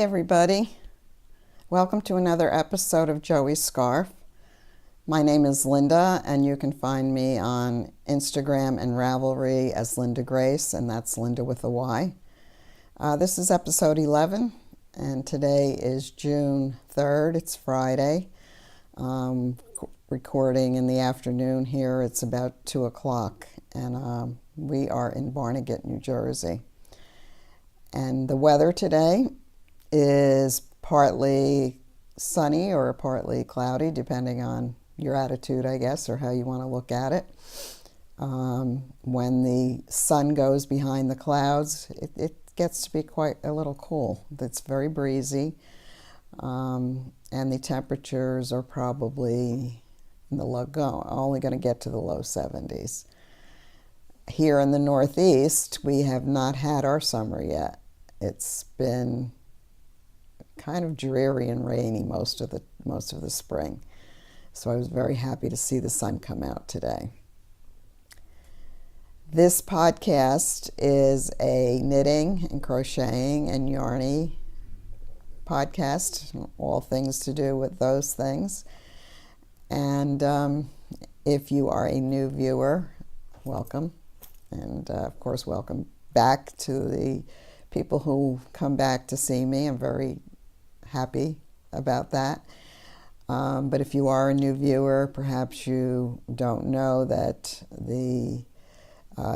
everybody. Welcome to another episode of Joey's Scarf. My name is Linda, and you can find me on Instagram and Ravelry as Linda Grace, and that's Linda with a Y. This is episode 11, and today is June 3rd. It's Friday. Recording in the afternoon here. It's about 2 o'clock, and we are in Barnegat, New Jersey. And the weather today is partly sunny or partly cloudy, depending on your attitude, I guess, or how you want to look at it. When the sun goes behind the clouds, it gets to be quite a little cool. It's very breezy, and the temperatures are probably in the only going to get to the low 70s. Here in the Northeast, we have not had our summer yet. It's been kind of dreary and rainy most of the spring. So I was very happy to see the sun come out today. This podcast is a knitting and crocheting and yarny podcast, all things to do with those things. And if you are a new viewer, welcome. And of course, welcome back to the people who come back to see me. I'm very happy about that. But if you are a new viewer, perhaps you don't know that the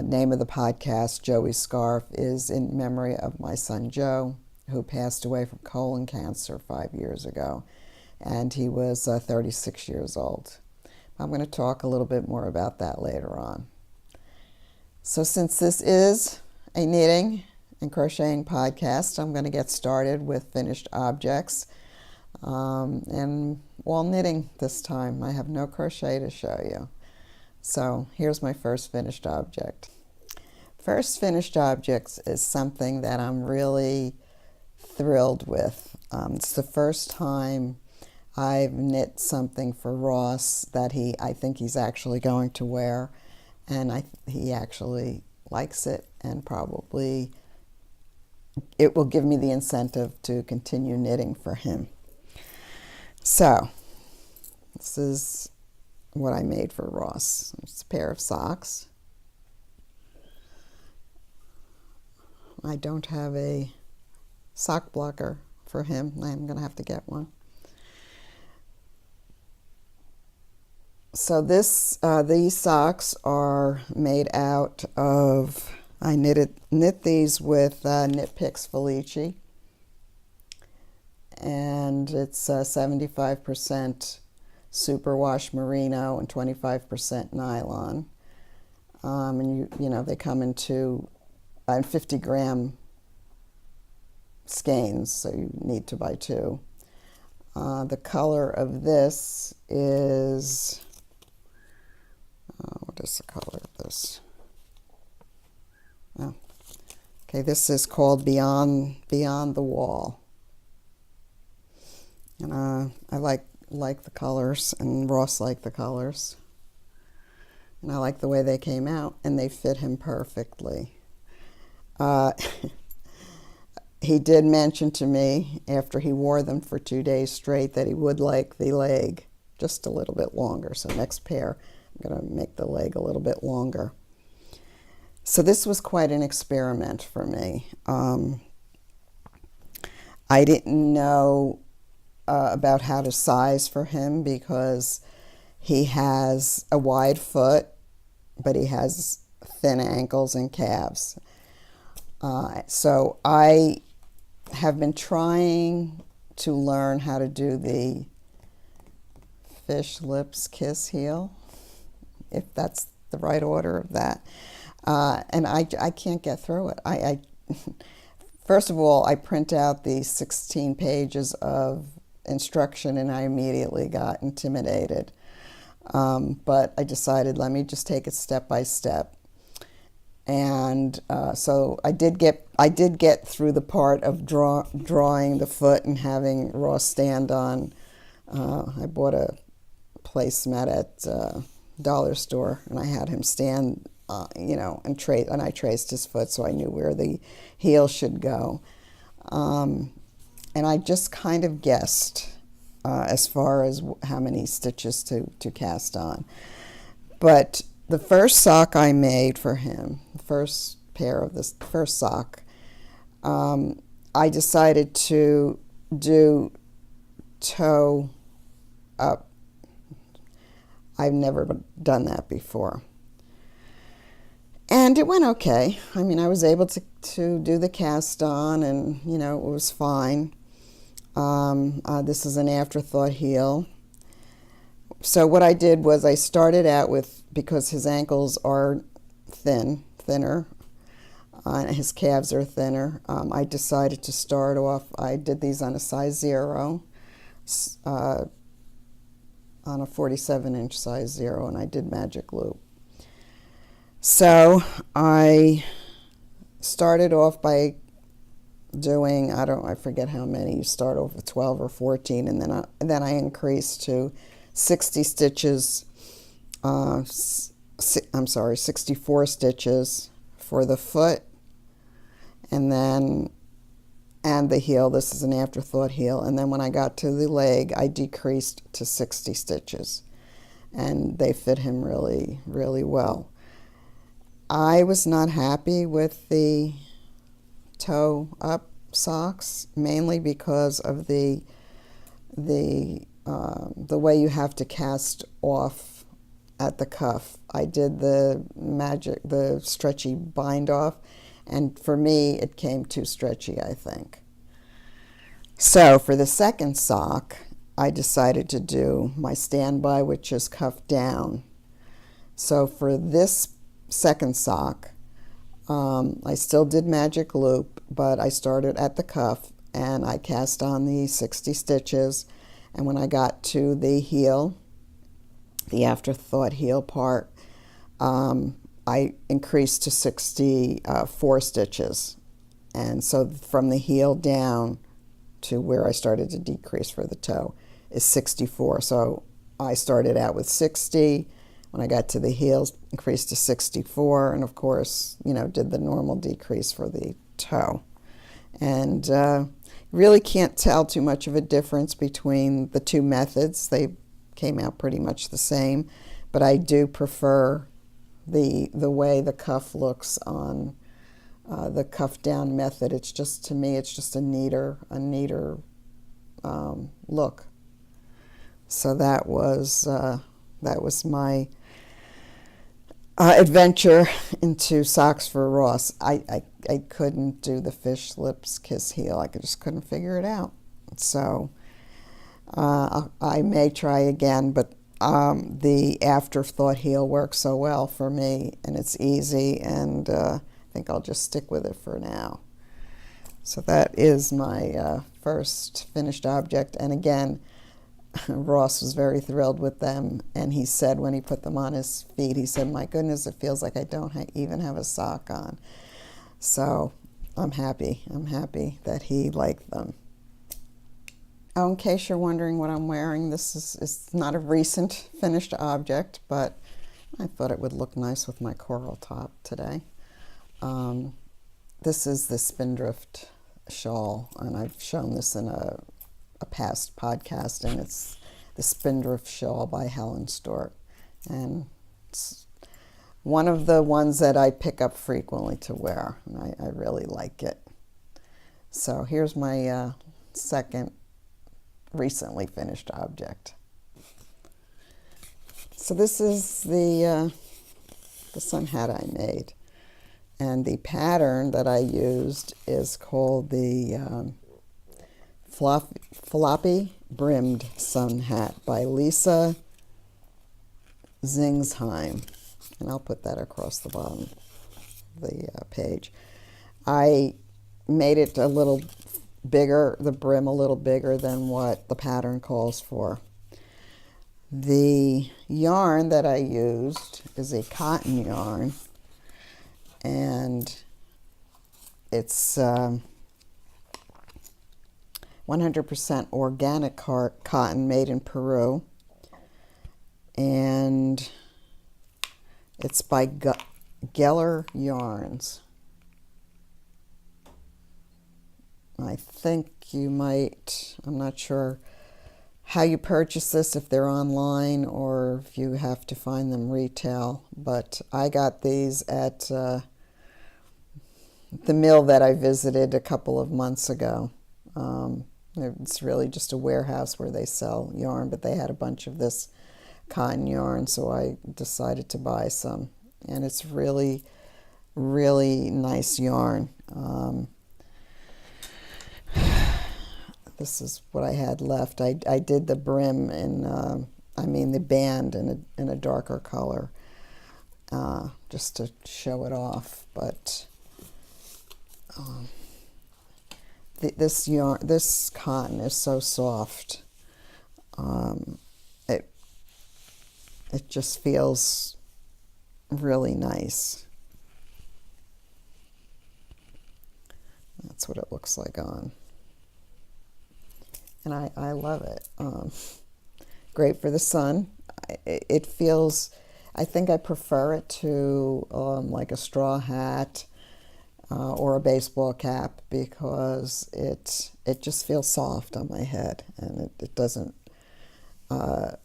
name of the podcast, Joey's Scarf, is in memory of my son Joe, who passed away from colon cancer 5 years ago. And he was 36 years old. I'm going to talk a little bit more about that later on. So since this is a knitting and crocheting podcast, I'm going to get started with finished objects, and all knitting this time. I have no crochet to show you. So here's my first finished object. First finished object is something that I'm really thrilled with. It's the first time I've knit something for Ross that I think he's actually going to wear, and he actually likes it, and probably it will give me the incentive to continue knitting for him. So, this is what I made for Ross. It's a pair of socks. I don't have a sock blocker for him. I'm going to have to get one. So these socks are made out of, I knit these with Knit Picks Felici, and it's 75% superwash merino and 25% nylon. And you know they come in 50-gram skeins, so you need to buy two. The color of this is, what is the color of this? Oh, okay, this is called Beyond the Wall. And I like the colors, and Ross liked the colors. And I like the way they came out, and they fit him perfectly. He did mention to me after he wore them for 2 days straight that he would like the leg just a little bit longer. So next pair, I'm going to make the leg a little bit longer. So this was quite an experiment for me. I didn't know about how to size for him because he has a wide foot, but he has thin ankles and calves. So I have been trying to learn how to do the fish lips kiss heel, if that's the right order of that. And I can't get through it. First of all, I print out the 16 pages of instruction, and I immediately got intimidated. But I decided, let me just take it step by step. And so I did get through the part of drawing the foot and having Ross stand on. I bought a placemat at dollar store, and I had him stand, and I traced his foot so I knew where the heel should go. and I just kind of guessed as far as how many stitches to cast on. But the first sock I made for him, the first pair of this first sock, I decided to do toe up. I've never done that before. And it went okay. I mean, I was able to do the cast on, and, you know, it was fine. This is an afterthought heel. So what I did was I started out with, because his ankles are thinner, his calves are thinner, I decided to start off, I did these on a size 0, on a 47-inch size 0, and I did magic loop. So I started off by doing, I forget how many, you start off with 12 or 14, and then I increased to 60 stitches, I'm sorry, 64 stitches for the foot, and the heel. This is an afterthought heel. And then when I got to the leg, I decreased to 60 stitches, and they fit him really, really well. I was not happy with the toe up socks, mainly because of the way you have to cast off at the cuff. I did the stretchy bind off, and for me it came too stretchy, I think. So for the second sock, I decided to do my standby, which is cuff down. So for this second sock, I still did magic loop, but I started at the cuff and I cast on the 60 stitches, and when I got to the heel, the afterthought heel part, I increased to 64 stitches, and so from the heel down to where I started to decrease for the toe is 64. So I started out with 60. When I got to the heels, increased to 64, and of course, you know, did the normal decrease for the toe. And really can't tell too much of a difference between the two methods. They came out pretty much the same, but I do prefer the way the cuff looks on the cuff down method. It's just, to me, it's just a neater look. So that was my adventure into socks for Ross. I couldn't do the fish lips kiss heel. I just couldn't figure it out. So I may try again, but the afterthought heel works so well for me, and it's easy, and I think I'll just stick with it for now. So that is my first finished object, and again, Ross was very thrilled with them, and he said when he put them on his feet, he said, "My goodness, it feels like I don't even have a sock on." So I'm happy that he liked them. Oh, in case you're wondering what I'm wearing, this is not a recent finished object, but I thought it would look nice with my coral top today. This is the Spindrift shawl, and I've shown this in a past podcast, and it's the Spindrift shawl by Helen Stork, and it's one of the ones that I pick up frequently to wear, and I really like it. So here's my second recently finished object. So this is the sun hat I made, and the pattern that I used is called the Floppy Brimmed Sun Hat by Lisa Zingsheim, and I'll put that across the bottom of the page. I made it a little bigger, the brim a little bigger than what the pattern calls for. The yarn that I used is a cotton yarn, and it's 100% organic cotton made in Peru, and it's by Geller Yarns. I think you might, I'm not sure how you purchase this, if they're online or if you have to find them retail, but I got these at the mill that I visited a couple of months ago. It's really just a warehouse where they sell yarn, but they had a bunch of this cotton yarn, so I decided to buy some. And it's really, really nice yarn. This is what I had left. I did the brim in, I mean the band in a darker color, just to show it off. But this yarn, this cotton is so soft. It just feels really nice. That's what it looks like on. And I love it. Great for the sun. It feels, I think I prefer it to like a straw hat or a baseball cap, because it just feels soft on my head, and it doesn't, I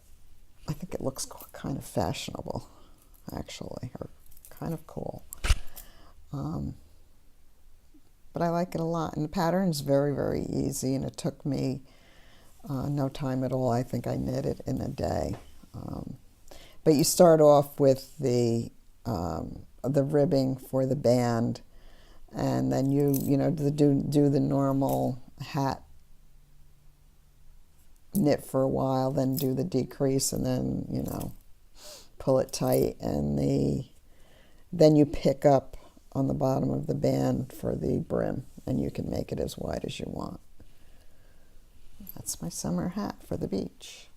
think it looks kind of fashionable, actually, or kind of cool. But I like it a lot, and the pattern's very, very easy, and it took me no time at all. I think I knit it in a day. But you start off with the ribbing for the band, and then you do the normal hat knit for a while, then do the decrease, and then pull it tight, and then you pick up on the bottom of the band for the brim, and you can make it as wide as you want. That's my summer hat for the beach.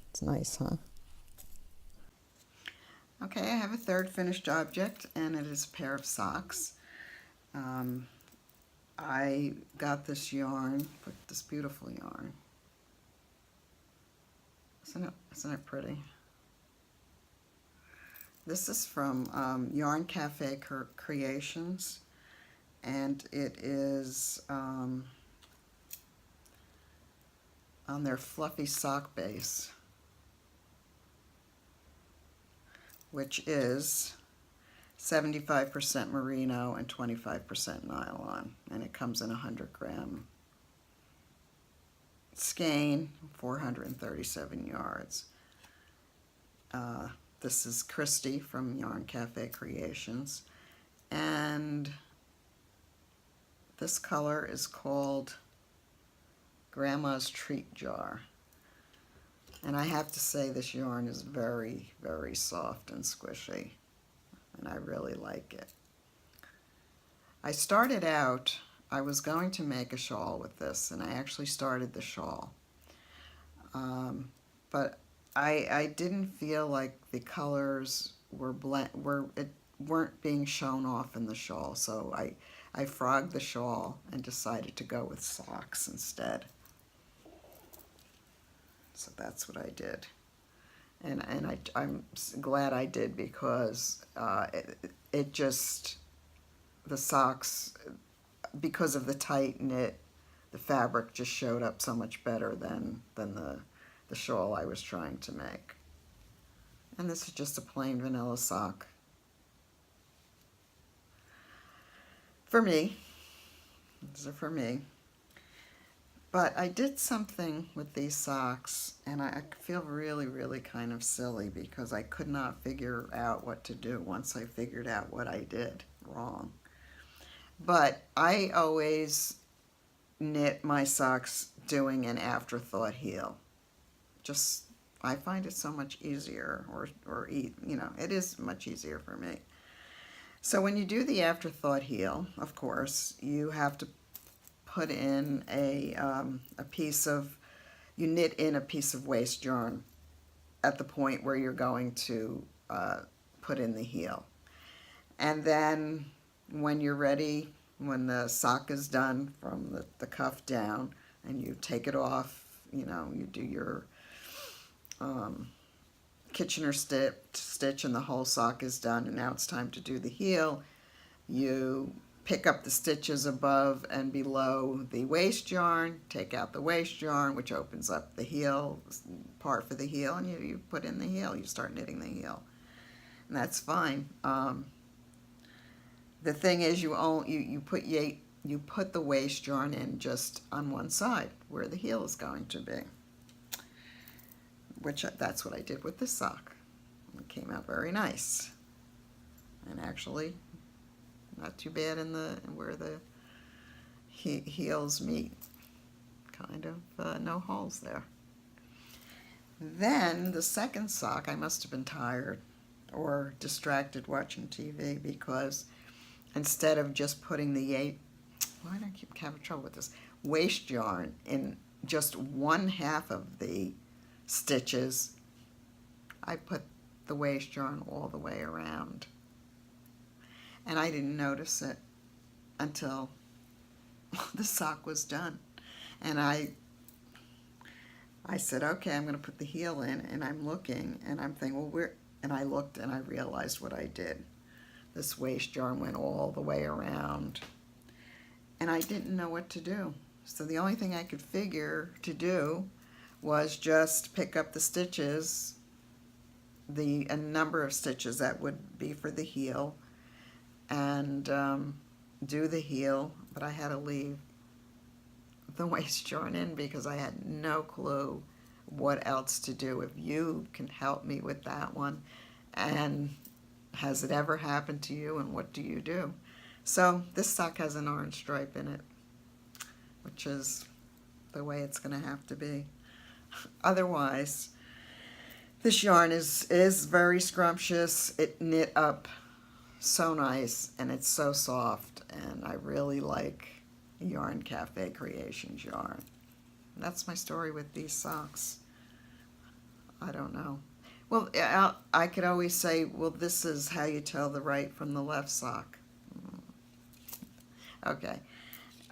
It's nice, huh? Okay, I have a third finished object, and it is a pair of socks. I got this yarn, this beautiful yarn. Isn't it pretty? This is from Yarn Cafe Creations, and it is on their fluffy sock base, which is 75% merino and 25% nylon, and it comes in a 100-gram skein, 437 yards. This is Christy from Yarn Cafe Creations, and this color is called Grandma's Treat Jar. And I have to say, this yarn is very, very soft and squishy, and I really like it. I started out, I was going to make a shawl with this, and I actually started the shawl. But I didn't feel like the colors weren't being shown off in the shawl, so I frogged the shawl and decided to go with socks instead. So that's what I did, and I'm glad I did, because it just, the socks, because of the tight knit, the fabric just showed up so much better than the shawl I was trying to make. And this is just a plain vanilla sock for me. These are for me. But I did something with these socks, and I feel really, really kind of silly, because I could not figure out what to do once I figured out what I did wrong. But I always knit my socks doing an afterthought heel. Just, I find it so much easier, or it is much easier for me. So when you do the afterthought heel, of course, you have to put in you knit in a piece of waste yarn at the point where you're going to put in the heel. And then when you're ready, when the sock is done from the cuff down, and you take it off, you do your Kitchener stitch, and the whole sock is done, and now it's time to do the heel. You pick up the stitches above and below the waist yarn, take out the waist yarn, which opens up the heel part for the heel, and you put in the heel. You start knitting the heel, and that's fine. The thing is, you put the waist yarn in just on one side where the heel is going to be, which that's what I did with this sock. It came out very nice, and actually not too bad in where the heels meet. Kind of no holes there. Then the second sock, I must have been tired or distracted watching TV, because instead of just putting why do I keep having trouble with this, waist yarn in just one half of the stitches, I put the waist yarn all the way around. And I didn't notice it until the sock was done. And I said, okay, I'm going to put the heel in, and I'm looking, and I'm thinking, well, and I looked and I realized what I did. This waist yarn went all the way around, and I didn't know what to do. So the only thing I could figure to do was just pick up the stitches, a number of stitches that would be for the heel, and do the heel, but I had to leave the waist yarn in because I had no clue what else to do. If you can help me with that one, and has it ever happened to you, and what do you do? So this sock has an orange stripe in it, which is the way it's going to have to be. Otherwise, this yarn is very scrumptious. It knit up so nice, and it's so soft, and I really like Yarn Cafe Creations yarn. And that's my story with these socks. I don't know. Well, I could always say, well, this is how you tell the right from the left sock. Okay.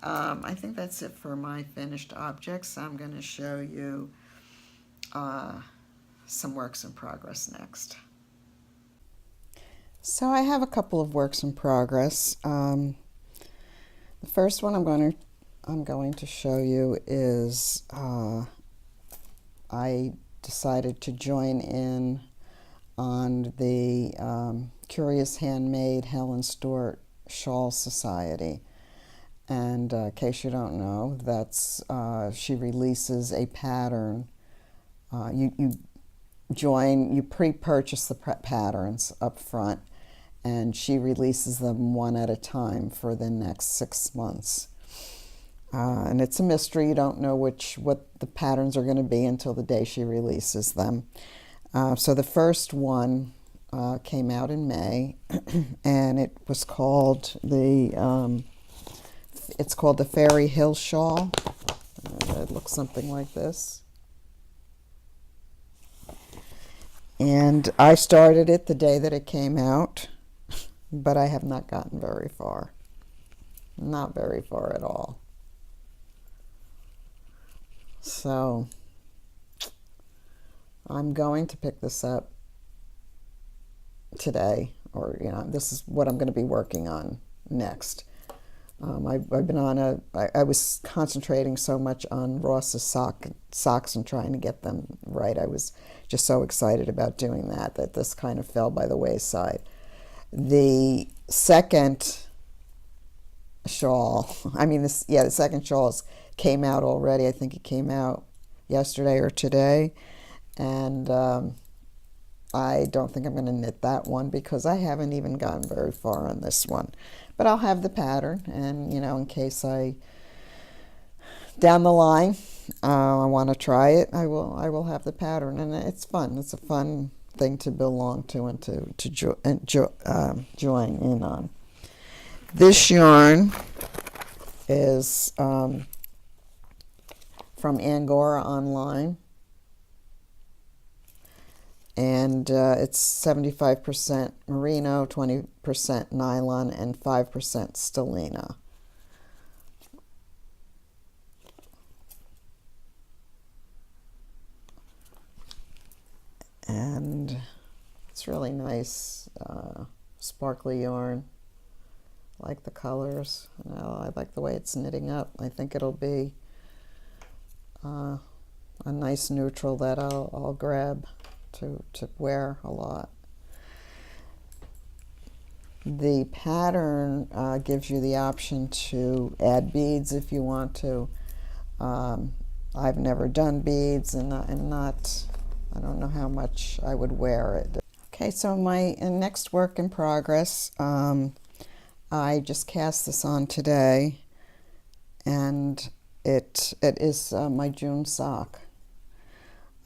I think that's it for my finished objects. I'm going to show you some works in progress next. So I have a couple of works in progress. The first one I'm going to show you is I decided to join in on the Curious Handmade Helen Stewart Shawl Society. And in case you don't know, that's she releases a pattern. You pre-purchase the patterns up front, and she releases them one at a time for the next 6 months. And it's a mystery. You don't know what the patterns are going to be until the day she releases them. So the first one came out in May, and it was called it's called the Fairy Hill Shawl. It looks something like this. And I started it the day that it came out, but I have not gotten very far. Not very far at all. So I'm going to pick this up today, or this is what I'm going to be working on next. I've been on I was concentrating so much on Ross's socks and trying to get them right. I was just so excited about doing that this kind of fell by the wayside. The second shawl, the second shawl came out already. I think it came out yesterday or today, and I don't think I'm going to knit that one because I haven't even gotten very far on this one. But I'll have the pattern, and in case down the line I want to try it, I will have the pattern, and it's fun. It's a fun thing to belong to and to join in on. This yarn is from Angora Online, and it's 75% merino, 20% nylon, and 5% stellina. And it's really nice, sparkly yarn, like the colors. I like the way it's knitting up. I think it'll be a nice neutral that I'll grab to wear a lot. The pattern gives you the option to add beads if you want to. I've never done beads, and I don't know how much I would wear it. Okay, so my next work in progress, I just cast this on today, and it is my June sock.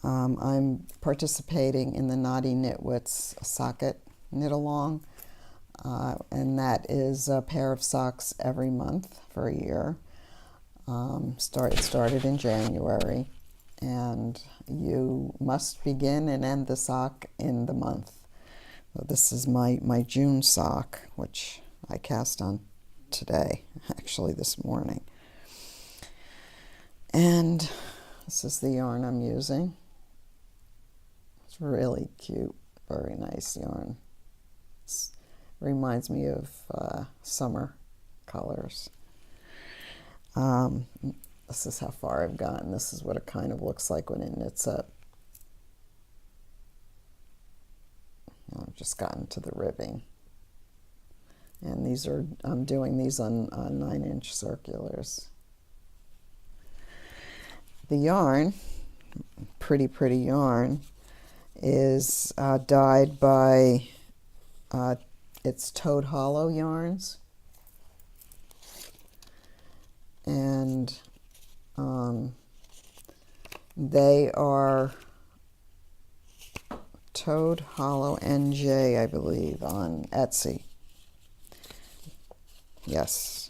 I'm participating in the Naughty Knitwits socket knit along, and that is a pair of socks every month for a year. It started in January, and you must begin and end the sock in the month. So this is my June sock, which I cast on today, actually this morning. And this is the yarn I'm using. It's really cute, very nice yarn. It reminds me of summer colors. This is how far I've gotten. This is what it kind of looks like when it knits up. I've just gotten to the ribbing. And I'm doing these on 9-inch circulars. The yarn, pretty yarn, is dyed by, it's Toad Hollow yarns. And they are Toad Hollow NJ, I believe, on Etsy. Yes,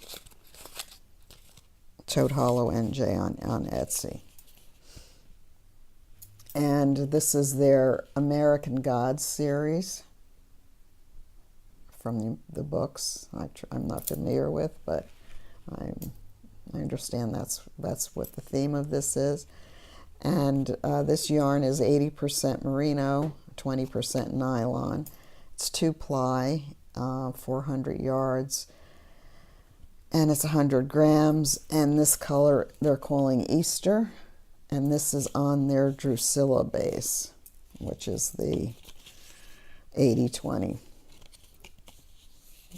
Toad Hollow NJ on Etsy. And this is their American Gods series from the books. I'm not familiar with, but I understand that's what the theme of this is. And this yarn is 80% merino, 20% nylon. It's 2-ply, 400 yards, and it's 100 grams. And this color they're calling Easter, and this is on their Drusilla base, which is the 80-20.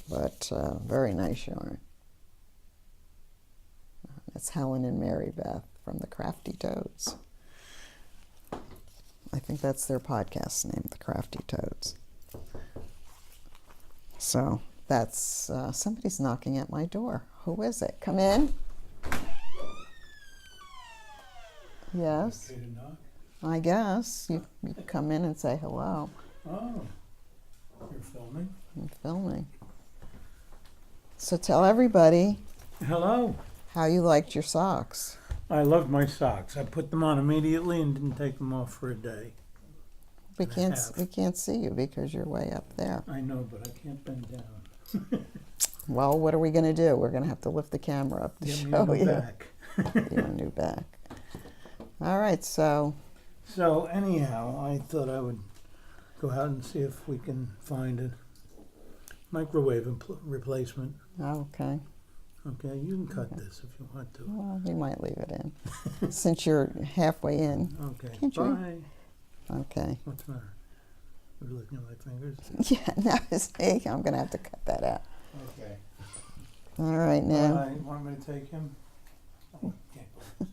But very nice yarn. It's Helen and Mary Beth from the Crafty Toads. I think that's their podcast name, the Crafty Toads. So that's, somebody's knocking at my door. Who is it? Come in. Yes. Okay to knock? I guess. You come in and say hello. Oh, you're filming? I'm filming. So tell everybody Hello. how you liked your socks. I loved my socks. I put them on immediately and didn't take them off for a day. We can't see you because you're way up there. I know, but I can't bend down. Well, what are we going to do? We're going to have to lift the camera up to Get me show a new you. back. Your new back. All right, so So anyhow, I thought I would go out and see if we can find a microwave replacement. okay. Okay, you can cut this if you want to. Well, we might leave it in since you're halfway in. Okay, Can't you? bye. Okay. What's the matter? You're looking at my fingers? Yeah, that was me. I'm going to have to cut that out. Okay. All right, now. Bye. You want me to take him? Oh, can't go upstairs.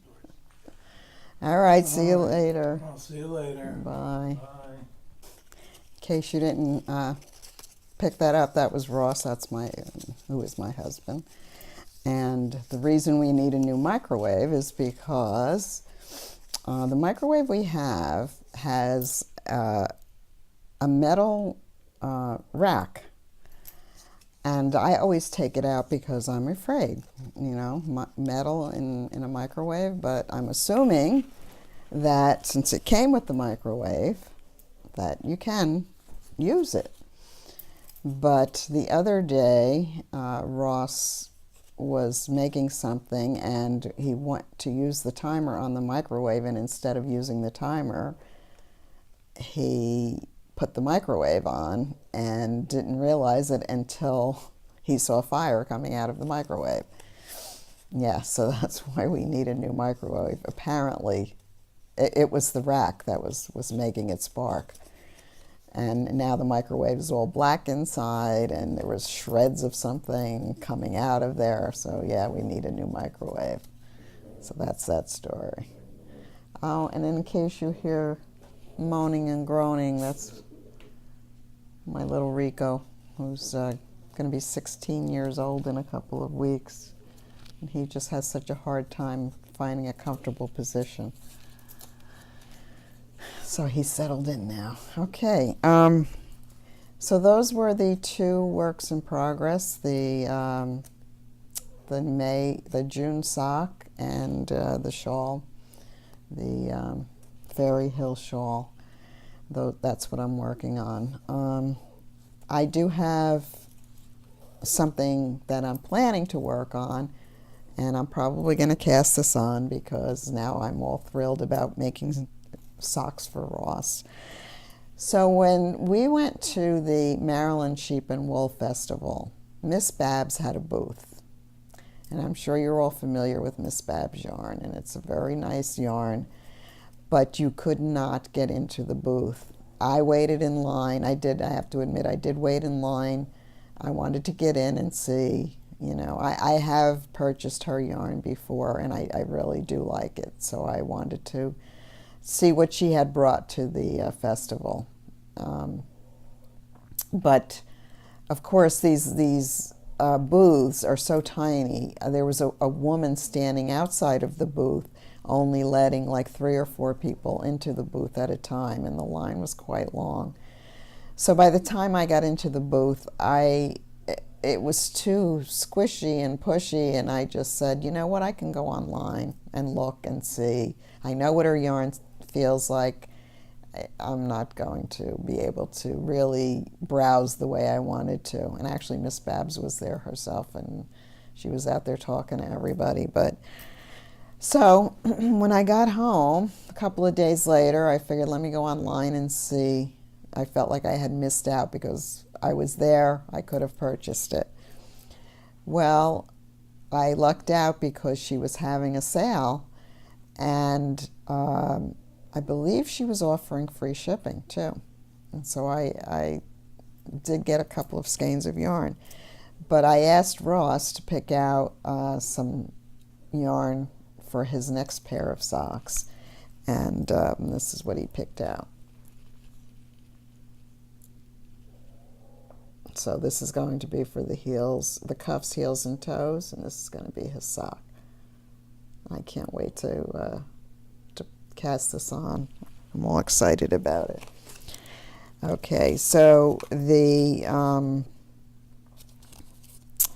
All right, see you All right. later. I'll see you later. Bye. Bye. In case you didn't pick that up, that was Ross. That's who is my husband. And the reason we need a new microwave is because the microwave we have has a metal rack. And I always take it out because I'm afraid, metal in a microwave. But I'm assuming that since it came with the microwave, that you can use it. But the other day, Ross was making something and he wanted to use the timer on the microwave, and instead of using the timer, he put the microwave on and didn't realize it until he saw fire coming out of the microwave. Yeah, so that's why we need a new microwave. Apparently, it was the rack that was making it spark. And now the microwave is all black inside, and there was shreds of something coming out of there. So yeah, we need a new microwave. So that's that story. Oh, and in case you hear moaning and groaning, that's my little Rico, who's going to be 16 years old in a couple of weeks. And he just has such a hard time finding a comfortable position. So he's settled in now. Okay. So those were the two works in progress: the June sock and the shawl, the Fairy Hill shawl. Though that's what I'm working on. I do have something that I'm planning to work on, and I'm probably going to cast this on because now I'm all thrilled about making socks for Ross. So when we went to the Maryland Sheep and Wool Festival, Miss Babs had a booth. And I'm sure you're all familiar with Miss Babs yarn, and it's a very nice yarn, but you could not get into the booth. I waited in line. I have to admit, I did wait in line. I wanted to get in and see. You know, I have purchased her yarn before, and I really do like it. So I wanted to see what she had brought to the festival. But, of course, these booths are so tiny. There was a woman standing outside of the booth, only letting like 3 or 4 people into the booth at a time, and the line was quite long. So by the time I got into the booth, it was too squishy and pushy, and I just said, you know what, I can go online and look and see. I know what her yarn feels like. I'm not going to be able to really browse the way I wanted to. And actually, Miss Babs was there herself, and she was out there talking to everybody. But so when I got home, a couple of days later, I figured, let me go online and see. I felt like I had missed out because I was there. I could have purchased it. Well, I lucked out because she was having a sale, and I believe she was offering free shipping too. And so I did get a couple of skeins of yarn. But I asked Ross to pick out some yarn for his next pair of socks. And this is what he picked out. So this is going to be for the heels, the cuffs, heels, and toes, and this is going to be his sock. I can't wait to cast this on. I'm all excited about it. Okay, so the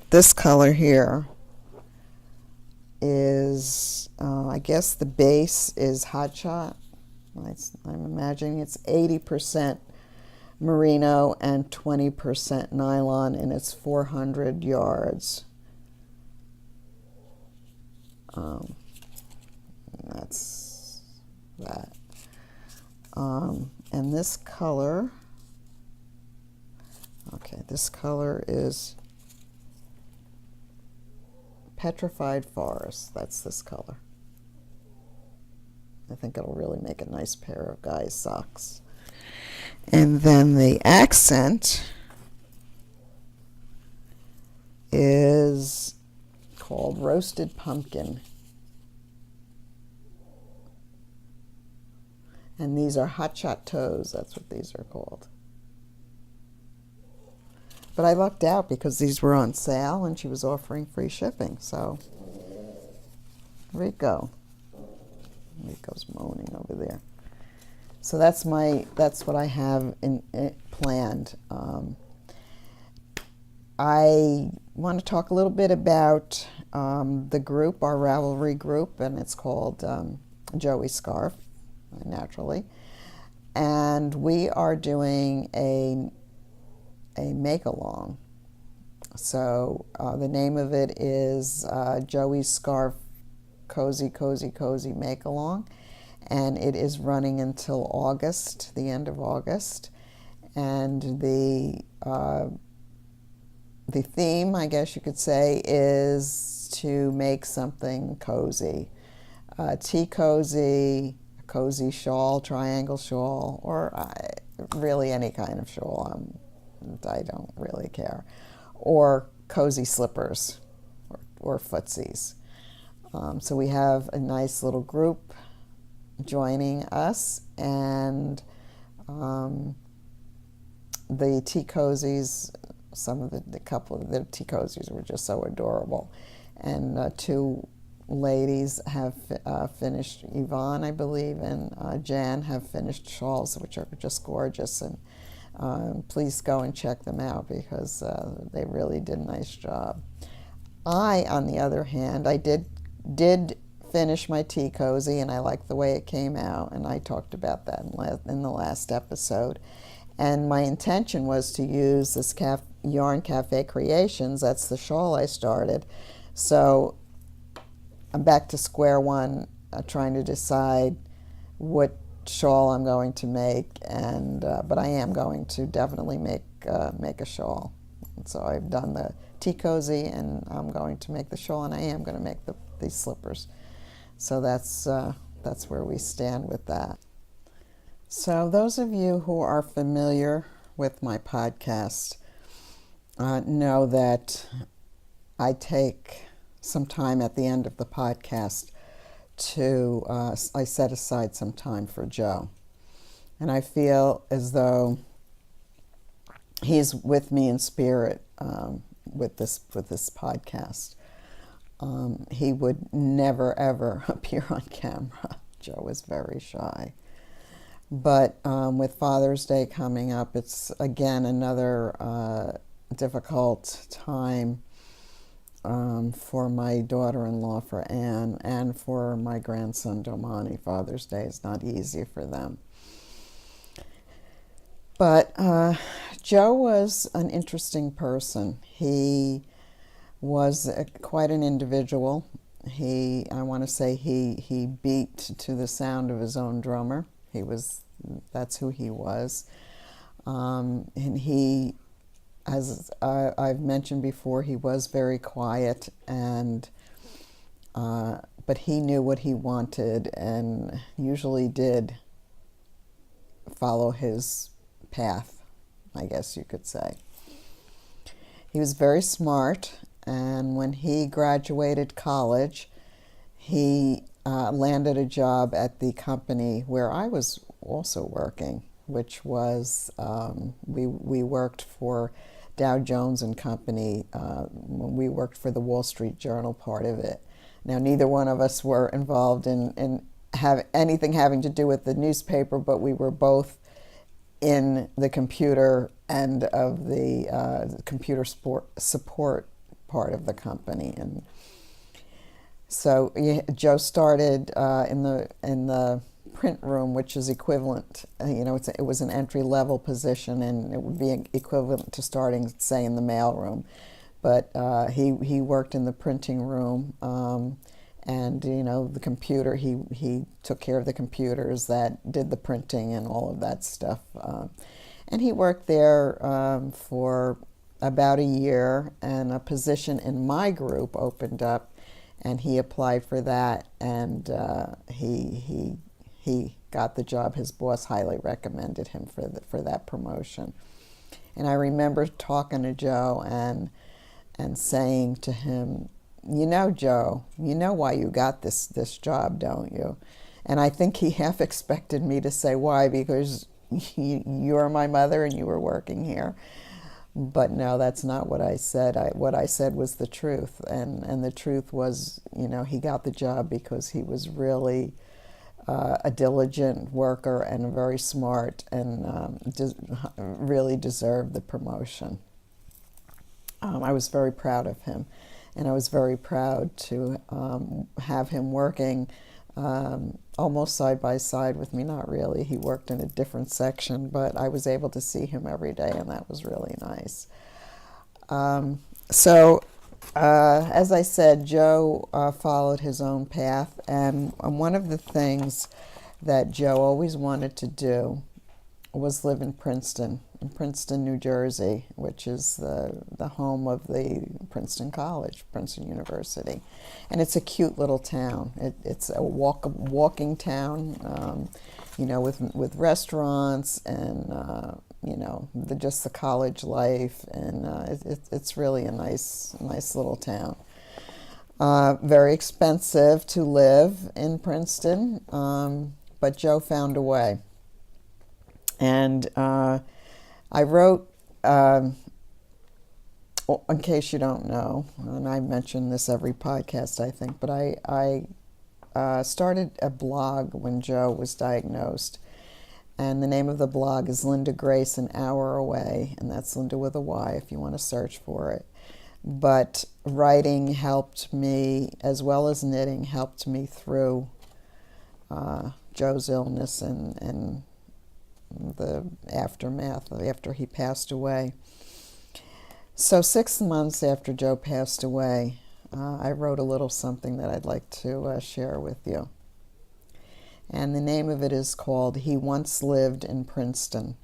this color here is, I guess the base is Hot Shot. I'm imagining it's 80% merino and 20% nylon, and it's 400 yards. That's that. And this color, okay, this color is Petrified Forest. That's this color. I think it'll really make a nice pair of guys' socks. And then the accent is called Roasted Pumpkin. And these are Hot Shot Toes. That's what these are called. But I lucked out because these were on sale and she was offering free shipping. So, Rico's moaning over there. So that's what I have planned. I want to talk a little bit about the group, our Ravelry group, and it's called Joey Scarf, naturally. And we are doing a make-along. So the name of it is Joey's Scarf Cozy Make-Along. And it is running until August, the end of August. And the the theme, I guess you could say, is to make something cozy. Tea cozy, a cozy shawl, triangle shawl, or really any kind of shawl. I don't really care. Or cozy slippers or footsies. So we have a nice little group joining us, and the tea cozies, the couple of the tea cozies were just so adorable. And two ladies have finished, Yvonne, I believe, and Jan have finished shawls, which are just gorgeous. And please go and check them out because they really did a nice job. I, on the other hand, I did finish my tea cozy, and I liked the way it came out, and I talked about that in the last episode. And my intention was to use this Yarn Cafe Creations. That's the shawl I started. So I'm back to square one, trying to decide what shawl I'm going to make, and but I am going to definitely make a shawl. So I've done the tea cozy, and I'm going to make the shawl, and I am going to make these slippers. So that's where we stand with that. So those of you who are familiar with my podcast know that I take some time at the end of the podcast to, I set aside some time for Joe. And I feel as though he's with me in spirit with this podcast. He would never, ever appear on camera. Joe is very shy. But with Father's Day coming up, it's again another difficult time for my daughter-in-law, for Anne, and for my grandson, Domani. Father's Day is not easy for them. But Joe was an interesting person. He was quite an individual. I want to say he beat to the sound of his own drummer. That's who he was. And he, as I've mentioned before, he was very quiet, and but he knew what he wanted and usually did follow his path, I guess you could say. He was very smart, and when he graduated college, he landed a job at the company where I was also working, which was, we worked for Dow Jones and Company. We worked for the Wall Street Journal part of it. Now, neither one of us were involved in anything having to do with the newspaper, but we were both in the computer end of the computer support part of the company. And so Joe started in the print room, which is equivalent, it was an entry-level position, and it would be equivalent to starting, say, in the mail room. But he worked in the printing room, and the computer, he took care of the computers that did the printing and all of that stuff. And he worked there for about a year, and a position in my group opened up, and he applied for that, and he got the job. His boss highly recommended him for that promotion. And I remember talking to Joe and saying to him, Joe, you know why you got this job, don't you? And I think he half expected me to say why, because you're my mother and you were working here. But no, that's not what I said. What I said was the truth, and the truth was, he got the job because he was really a diligent worker and very smart, and really deserved the promotion. I was very proud of him, and I was very proud to have him working almost side by side with me. Not really. He worked in a different section, but I was able to see him every day, and that was really nice. As I said, Joe followed his own path, and one of the things that Joe always wanted to do was live in Princeton. in Princeton, New Jersey, which is the home of the Princeton College, Princeton University. And it's a cute little town. It's a walking town, with restaurants and, just the college life. And it's really a nice little town. Very expensive to live in Princeton, but Joe found a way. And I wrote, in case you don't know, and I mention this every podcast, I think, but I started a blog when Joe was diagnosed. And the name of the blog is Linda Grace, An Hour Away, and that's Linda with a Y if you want to search for it. But writing helped me, as well as knitting, helped me through Joe's illness and the aftermath after he passed away. So 6 months after Joe passed away, I wrote a little something that I'd like to share with you. And the name of it is called He Once Lived in Princeton.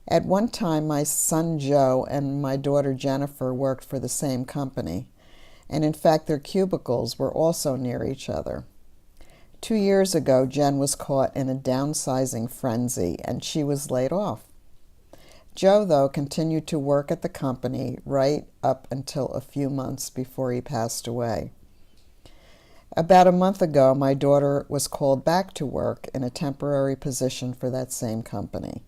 At one time, my son Joe and my daughter Jennifer worked for the same company, and in fact their cubicles were also near each other. 2 years ago, Jen was caught in a downsizing frenzy, and she was laid off. Joe, though, continued to work at the company right up until a few months before he passed away. About a month ago, my daughter was called back to work in a temporary position for that same company.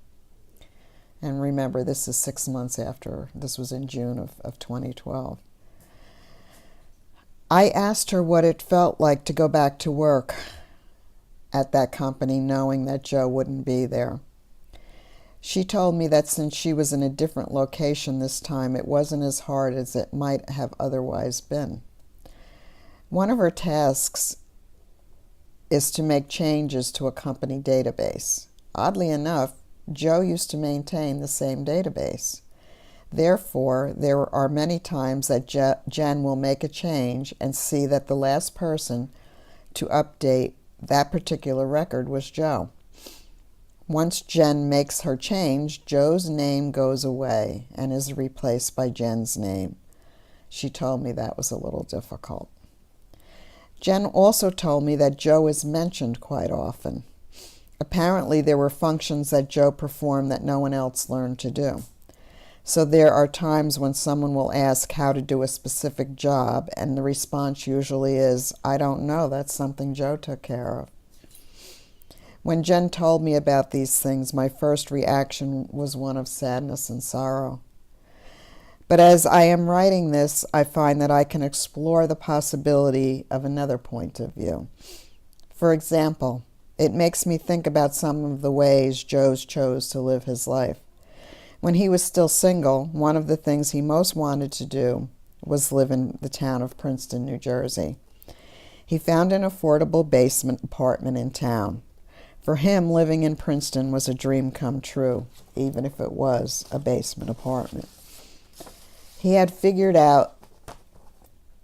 And remember, this is 6 months after. This was in June of 2012. I asked her what it felt like to go back to work at that company knowing that Joe wouldn't be there. She told me that since she was in a different location this time, it wasn't as hard as it might have otherwise been. One of her tasks is to make changes to a company database. Oddly enough, Joe used to maintain the same database. Therefore, there are many times that Jen will make a change and see that the last person to update that particular record was Joe. Once Jen makes her change, Joe's name goes away and is replaced by Jen's name. She told me that was a little difficult. Jen also told me that Joe is mentioned quite often. Apparently, there were functions that Joe performed that no one else learned to do. So there are times when someone will ask how to do a specific job, and the response usually is, I don't know, that's something Joe took care of. When Jen told me about these things, my first reaction was one of sadness and sorrow. But as I am writing this, I find that I can explore the possibility of another point of view. For example, it makes me think about some of the ways Joe chose to live his life. When he was still single, one of the things he most wanted to do was live in the town of Princeton, New Jersey. He found an affordable basement apartment in town. For him, living in Princeton was a dream come true, even if it was a basement apartment. He had figured out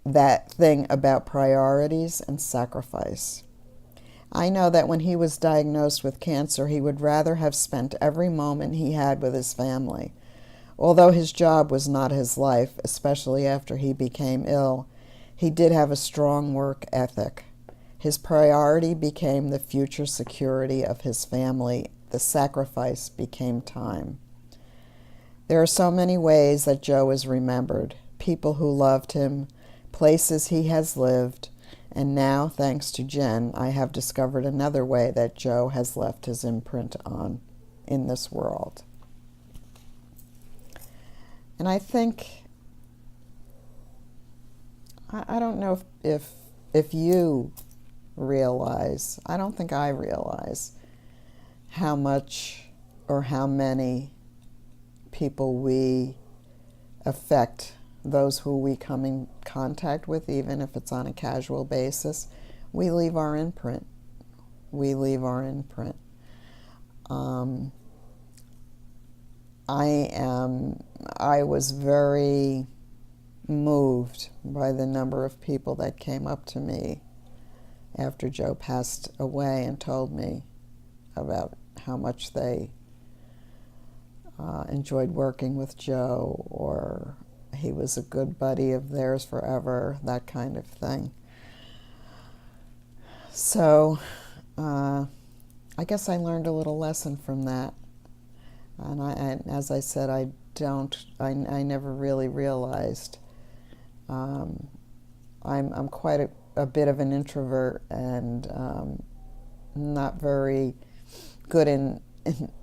that thing about priorities and sacrifice. I know that when he was diagnosed with cancer, he would rather have spent every moment he had with his family. Although his job was not his life, especially after he became ill, he did have a strong work ethic. His priority became the future security of his family. The sacrifice became time. There are so many ways that Joe is remembered. People who loved him, places he has lived, and now, thanks to Jen, I have discovered another way that Joe has left his imprint on in this world. And I think, I don't know if you realize, I don't think I realize how much or how many people we affect, those who we come in contact with, even if it's on a casual basis. We leave our imprint. We leave our imprint. I was very moved by the number of people that came up to me after Joe passed away and told me about how much they enjoyed working with Joe, or he was a good buddy of theirs forever, that kind of thing. So I guess I learned a little lesson from that. And as I said, I never really realized. I'm quite a bit of an introvert, and not very good in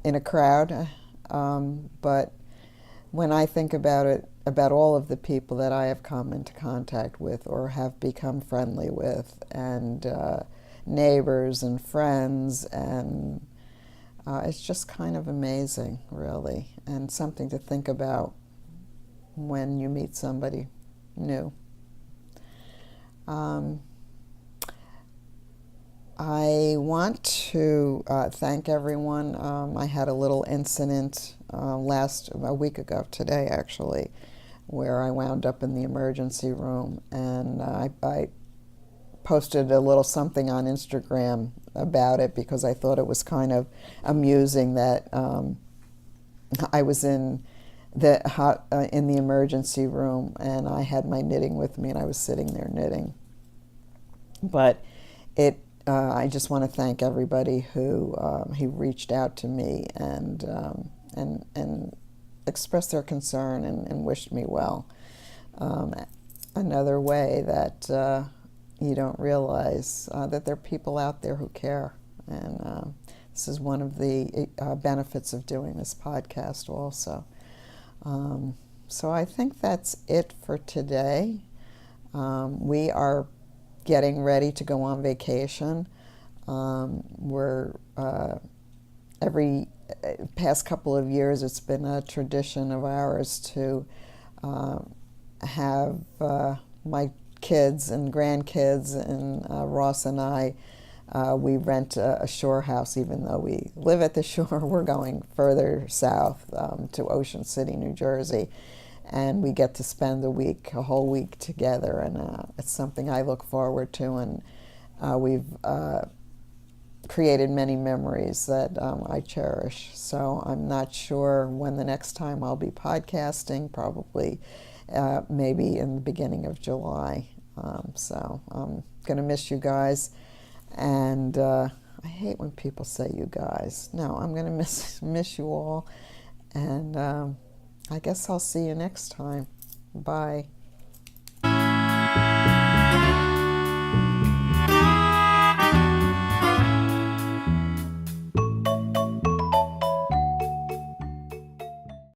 a crowd. But when I think about it, about all of the people that I have come into contact with or have become friendly with, and neighbors and friends, and it's just kind of amazing, really, and something to think about when you meet somebody new. I want to thank everyone. I had a little incident a week ago today, actually, where I wound up in the emergency room, and I posted a little something on Instagram about it because I thought it was kind of amusing that I was in the emergency room, and I had my knitting with me, and I was sitting there knitting. But I just want to thank everybody who reached out to me and expressed their concern and wished me well. Another way that you don't realize that there are people out there who care, and this is one of the benefits of doing this podcast also. So I think that's it for today. We are getting ready to go on vacation. We're every past couple of years, it's been a tradition of ours to have my kids and grandkids and Ross and I, we rent a shore house. Even though we live at the shore, we're going further south to Ocean City, New Jersey, and we get to spend a whole week together, and it's something I look forward to, and we've created many memories that I cherish. So I'm not sure when the next time I'll be podcasting, probably maybe in the beginning of July. So I'm going to miss you guys, and I hate when people say you guys. No, I'm going to miss you all, and I guess I'll see you next time. Bye.